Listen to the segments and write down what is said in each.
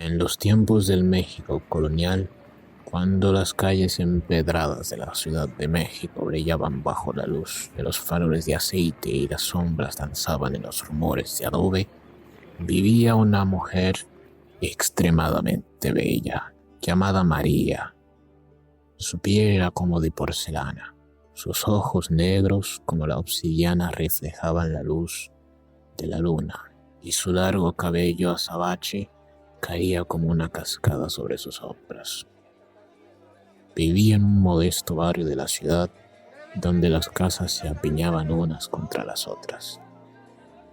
En los tiempos del México colonial, cuando las calles empedradas de la Ciudad de México brillaban bajo la luz de los faroles de aceite y las sombras danzaban en los rumores de adobe, vivía una mujer extremadamente bella, llamada María. Su piel era como de porcelana, sus ojos negros como la obsidiana reflejaban la luz de la luna, y su largo cabello azabache caía como una cascada sobre sus hombros. Vivía en un modesto barrio de la ciudad donde las casas se apiñaban unas contra las otras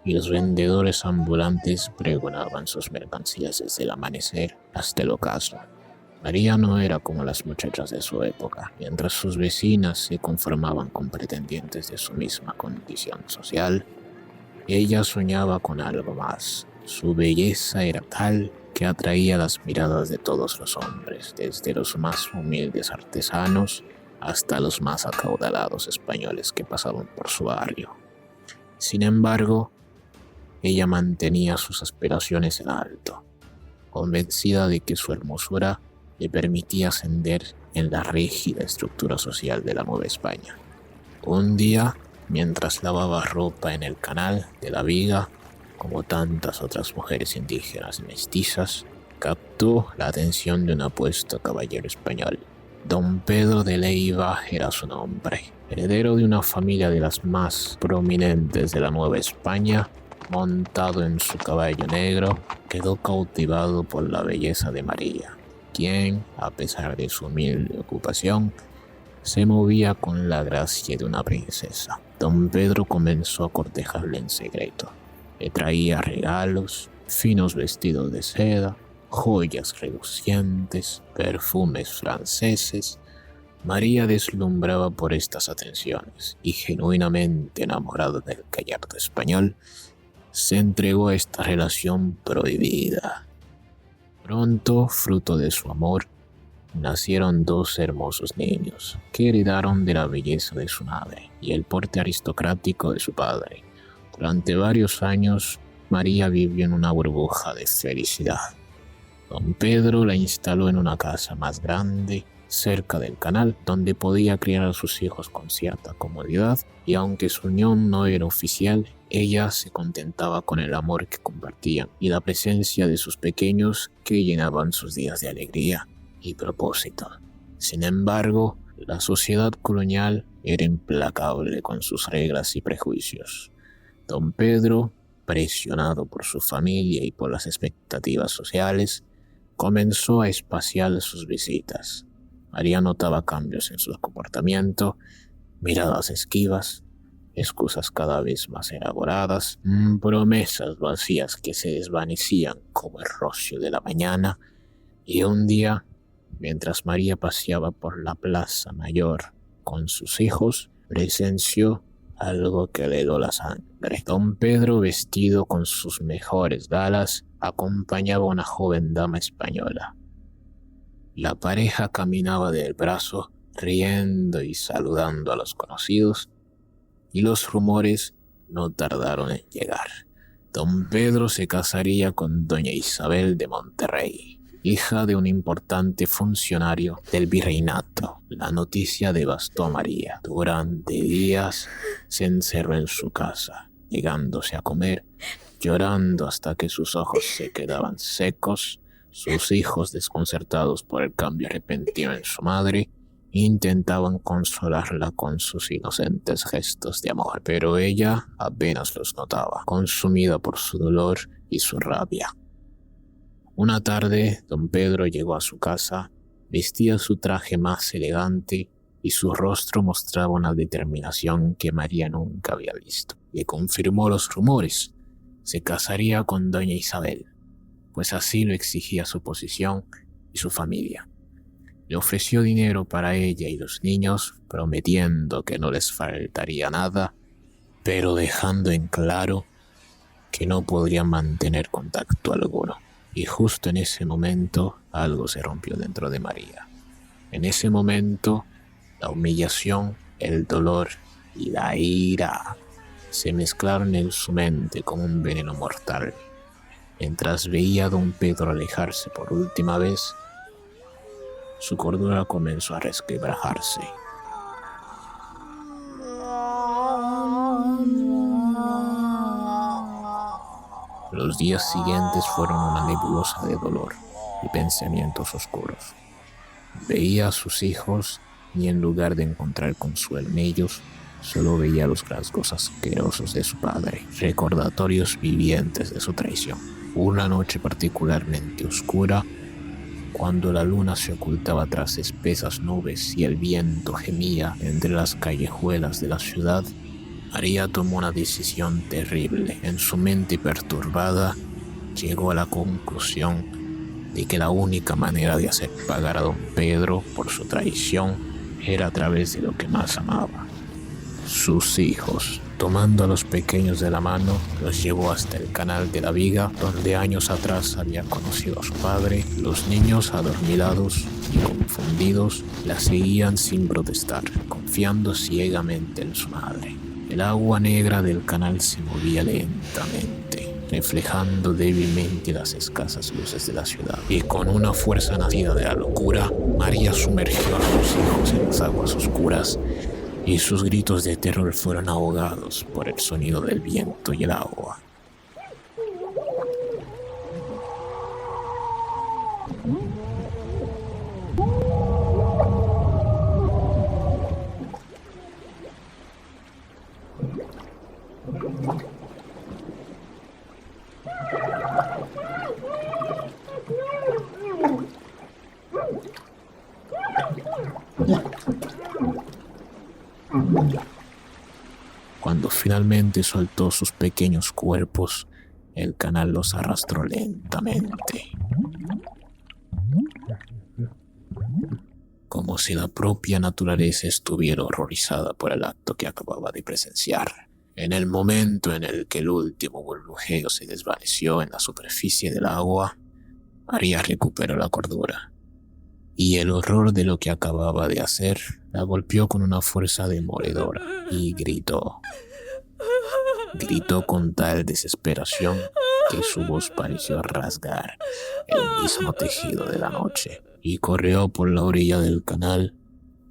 y los vendedores ambulantes pregonaban sus mercancías desde el amanecer hasta el ocaso. María no era como las muchachas de su época, mientras sus vecinas se conformaban con pretendientes de su misma condición social. Ella soñaba con algo más. Su belleza era tal que atraía las miradas de todos los hombres, desde los más humildes artesanos hasta los más acaudalados españoles que pasaban por su barrio. Sin embargo, ella mantenía sus aspiraciones en alto, convencida de que su hermosura le permitía ascender en la rígida estructura social de la Nueva España. Un día, mientras lavaba ropa en el canal de la Viga, como tantas otras mujeres indígenas mestizas, captó la atención de un apuesto caballero español. Don Pedro de Leiva era su nombre. Heredero de una familia de las más prominentes de la Nueva España, montado en su caballo negro, quedó cautivado por la belleza de María, quien, a pesar de su humilde ocupación, se movía con la gracia de una princesa. Don Pedro comenzó a cortejarla en secreto. Le traía regalos, finos vestidos de seda, joyas relucientes, perfumes franceses. María deslumbraba por estas atenciones y, genuinamente enamorada del gallardo español, se entregó a esta relación prohibida. Pronto, fruto de su amor, nacieron dos hermosos niños que heredaron de la belleza de su madre y el porte aristocrático de su padre. Durante varios años, María vivió en una burbuja de felicidad. Don Pedro la instaló en una casa más grande, cerca del canal, donde podía criar a sus hijos con cierta comodidad, y aunque su unión no era oficial, ella se contentaba con el amor que compartían y la presencia de sus pequeños que llenaban sus días de alegría y propósito. Sin embargo, la sociedad colonial era implacable con sus reglas y prejuicios. Don Pedro, presionado por su familia y por las expectativas sociales, comenzó a espaciar sus visitas. María notaba cambios en su comportamiento, miradas esquivas, excusas cada vez más elaboradas, promesas vacías que se desvanecían como el rocío de la mañana, y un día, mientras María paseaba por la Plaza Mayor con sus hijos, presenció algo que le heló la sangre. Don Pedro, vestido con sus mejores galas, acompañaba a una joven dama española. La pareja caminaba del brazo, riendo y saludando a los conocidos, y los rumores no tardaron en llegar. Don Pedro se casaría con doña Isabel de Monterrey, hija de un importante funcionario del virreinato. La noticia devastó a María. Durante días se encerró en su casa, negándose a comer, llorando hasta que sus ojos se quedaban secos. Sus hijos, desconcertados por el cambio repentino en su madre, intentaban consolarla con sus inocentes gestos de amor, pero ella apenas los notaba, consumida por su dolor y su rabia. Una tarde, don Pedro llegó a su casa, vestía su traje más elegante y su rostro mostraba una determinación que María nunca había visto. Le confirmó los rumores. Se casaría con doña Isabel, pues así lo exigía su posición y su familia. Le ofreció dinero para ella y los niños, prometiendo que no les faltaría nada, pero dejando en claro que no podrían mantener contacto alguno. Y justo en ese momento algo se rompió dentro de María. En ese momento, la humillación, el dolor y la ira se mezclaron en su mente como un veneno mortal. Mientras veía a don Pedro alejarse por última vez, su cordura comenzó a resquebrajarse. Los días siguientes fueron una nebulosa de dolor y pensamientos oscuros. Veía a sus hijos y en lugar de encontrar consuelo en ellos, solo veía los rasgos asquerosos de su padre, recordatorios vivientes de su traición. Una noche particularmente oscura, cuando la luna se ocultaba tras espesas nubes y el viento gemía entre las callejuelas de la ciudad, María tomó una decisión terrible. En su mente perturbada, llegó a la conclusión de que la única manera de hacer pagar a don Pedro por su traición era a través de lo que más amaba, sus hijos. Tomando a los pequeños de la mano, los llevó hasta el canal de la Viga, donde años atrás había conocido a su padre. Los niños, adormilados y confundidos, la seguían sin protestar, confiando ciegamente en su madre. El agua negra del canal se movía lentamente, reflejando débilmente las escasas luces de la ciudad. Y con una fuerza nacida de la locura, María sumergió a sus hijos en las aguas oscuras, y sus gritos de terror fueron ahogados por el sonido del viento y el agua. Cuando finalmente soltó sus pequeños cuerpos, el canal los arrastró lentamente, como si la propia naturaleza estuviera horrorizada por el acto que acababa de presenciar. En el momento en el que el último burbujeo se desvaneció en la superficie del agua, María recuperó la cordura, y el horror de lo que acababa de hacer la golpeó con una fuerza demoledora y gritó. Gritó con tal desesperación que su voz pareció rasgar el mismo tejido de la noche, y corrió por la orilla del canal,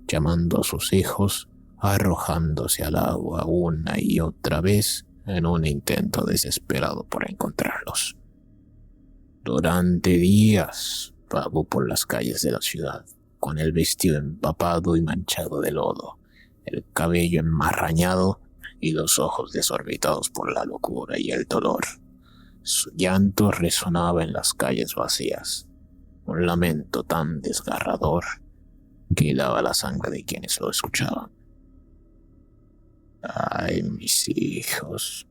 llamando a sus hijos, arrojándose al agua una y otra vez en un intento desesperado por encontrarlos. Durante días vagó por las calles de la ciudad, con el vestido empapado y manchado de lodo, el cabello enmarrañado y los ojos desorbitados por la locura y el dolor. Su llanto resonaba en las calles vacías, un lamento tan desgarrador que helaba la sangre de quienes lo escuchaban. «¡Ay, mis hijos!»,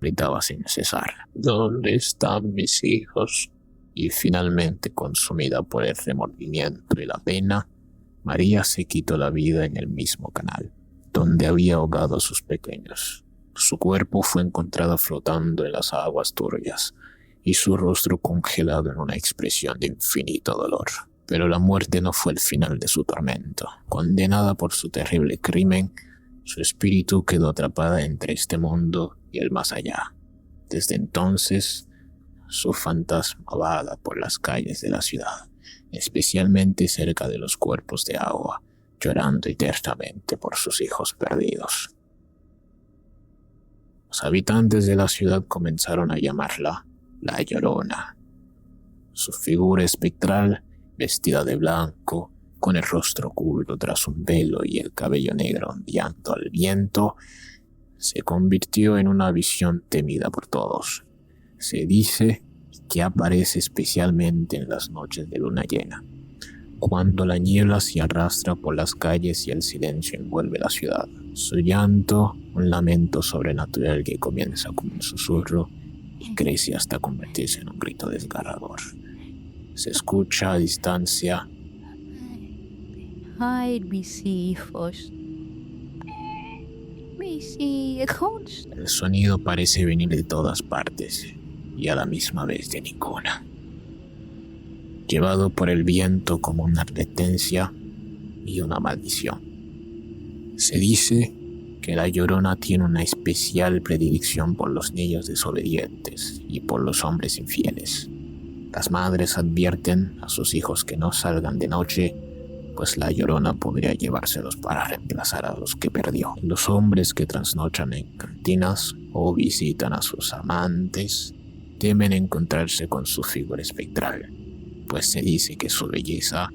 gritaba sin cesar. «¿Dónde están mis hijos?». Y finalmente, consumida por el remordimiento y la pena, María se quitó la vida en el mismo canal donde había ahogado a sus pequeños. Su cuerpo fue encontrado flotando en las aguas turbias y su rostro congelado en una expresión de infinito dolor. Pero la muerte no fue el final de su tormento. Condenada por su terrible crimen, su espíritu quedó atrapada entre este mundo y el más allá. Desde entonces, su fantasma vaga por las calles de la ciudad, especialmente cerca de los cuerpos de agua, llorando eternamente por sus hijos perdidos. Los habitantes de la ciudad comenzaron a llamarla La Llorona. Su figura espectral, vestida de blanco, con el rostro oculto tras un velo y el cabello negro ondeando al viento, se convirtió en una visión temida por todos. Se dice que aparece especialmente en las noches de luna llena, cuando la niebla se arrastra por las calles y el silencio envuelve la ciudad. Su llanto, un lamento sobrenatural que comienza como un susurro y crece hasta convertirse en un grito desgarrador. Se escucha a distancia. ¡Ay, mis hijos! ¡Mis hijos! El sonido parece venir de todas partes y a la misma vez de ninguna. Llevado por el viento como una advertencia y una maldición. Se dice que que la Llorona tiene una especial predilección por los niños desobedientes y por los hombres infieles. Las madres advierten a sus hijos que no salgan de noche, pues la Llorona podría llevárselos para reemplazar a los que perdió. Los hombres que trasnochan en cantinas o visitan a sus amantes temen encontrarse con su figura espectral, pues se dice que su belleza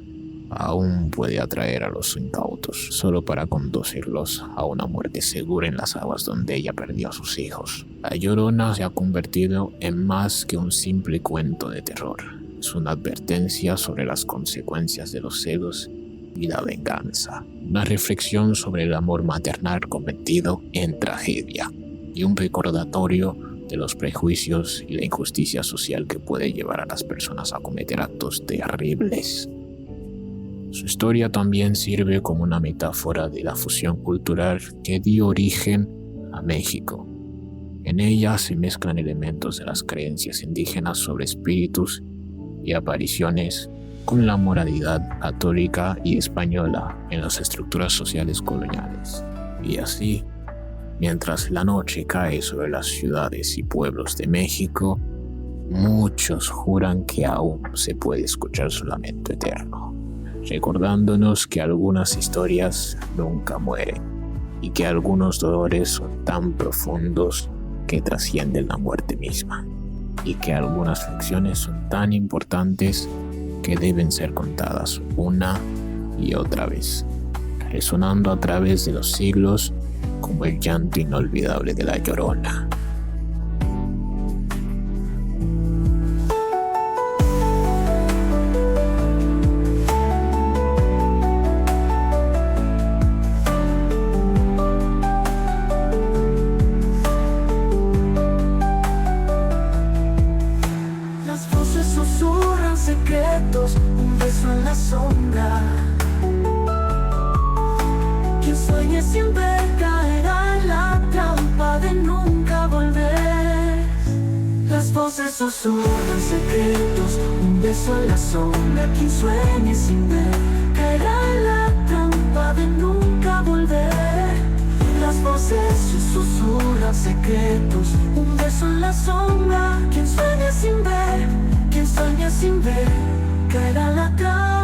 aún puede atraer a los incautos, solo para conducirlos a una muerte segura en las aguas donde ella perdió a sus hijos. La Llorona se ha convertido en más que un simple cuento de terror. Es una advertencia sobre las consecuencias de los celos y la venganza, una reflexión sobre el amor maternal convertido en tragedia y un recordatorio de los prejuicios y la injusticia social que puede llevar a las personas a cometer actos terribles. Su historia también sirve como una metáfora de la fusión cultural que dio origen a México. En ella se mezclan elementos de las creencias indígenas sobre espíritus y apariciones con la moralidad católica y española en las estructuras sociales coloniales. Y así, mientras la noche cae sobre las ciudades y pueblos de México, muchos juran que aún se puede escuchar su lamento eterno, recordándonos que algunas historias nunca mueren y que algunos dolores son tan profundos que trascienden la muerte misma, y que algunas lecciones son tan importantes que deben ser contadas una y otra vez, resonando a través de los siglos como el llanto inolvidable de la Llorona. Secretos, un beso en la sombra. Quien sueñe sin ver caerá en la trampa de nunca volver. Las voces susurran secretos, un beso en la sombra. Quien sueñe sin ver caerá en la trampa de nunca volver. Las voces susurran secretos, un beso en la sombra. Quien sueñe sin ver, quien sueña sin ver, caerá en la trampa.